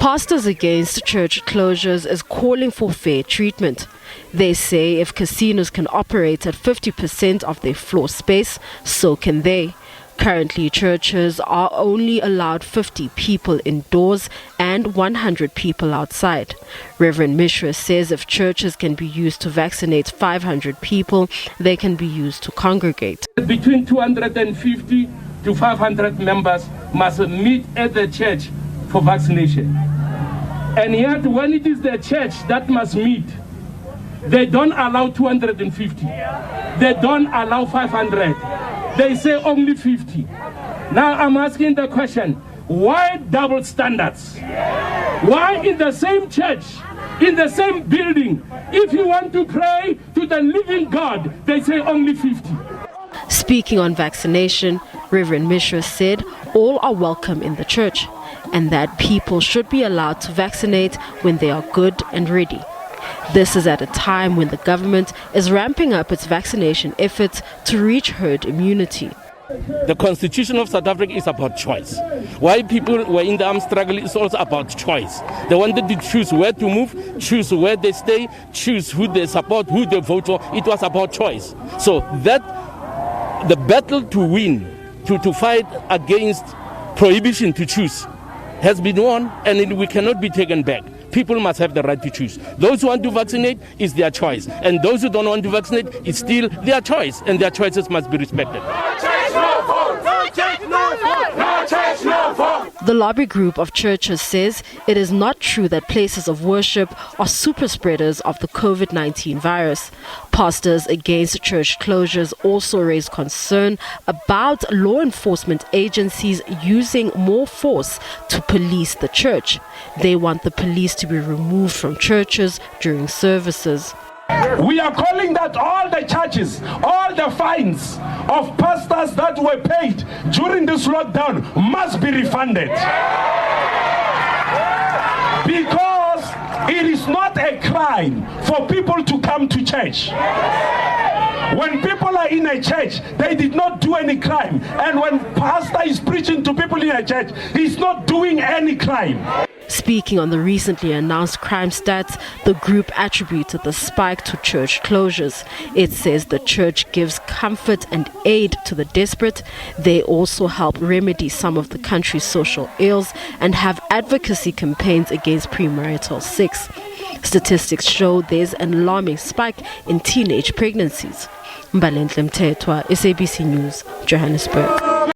Pastors Against Church Closures is calling for fair treatment. They say if casinos can operate at 50% of their floor space, so can they. Currently, churches are only allowed 50 people indoors and 100 people outside. Rev Meshoe says if churches can be used to vaccinate 500 people, they can be used to congregate. Between 250 to 500 members must meet at the church for vaccination. And yet, when it is the church that must meet, they don't allow 250. They don't allow 500. They say only 50. Now I'm asking the question, why double standards? Why in the same church, in the same building, if you want to pray to the living God, they say only 50? Speaking on vaccination, Rev Meshoe said all are welcome in the church and that people should be allowed to vaccinate when they are good and ready. This is at a time when the government is ramping up its vaccination efforts to reach herd immunity. The Constitution of South Africa is about choice. Why people were in the armed struggle is also about choice. They wanted to choose where to move, choose where they stay, choose who they support, who they vote for. It was about choice. So that the battle to win, to fight against prohibition to choose, has been won, and we cannot be taken back. People must have the right to choose. Those who want to vaccinate is their choice, and those who don't want to vaccinate is still their choice, and their choices must be respected. The lobby group of churches says it is not true that places of worship are super spreaders of the COVID-19 virus. Pastors Against Church Closures also raised concern about law enforcement agencies using more force to police the church. They want the police to be removed from churches during services. We are calling that all the churches, all the fines of pastors that were paid during this lockdown must be refunded. Because it is not a crime for people to come to church. When people are in a church, they did not do any crime. And when pastor is preaching to people in a church, he's not doing any crime. Speaking on the recently announced crime stats, the group attributed the spike to church closures. It says the church gives comfort and aid to the desperate. They also help remedy some of the country's social ills and have advocacy campaigns against premarital sex. Statistics show there's an alarming spike in teenage pregnancies. Mbalenhle Mthethwa, SABC News, Johannesburg.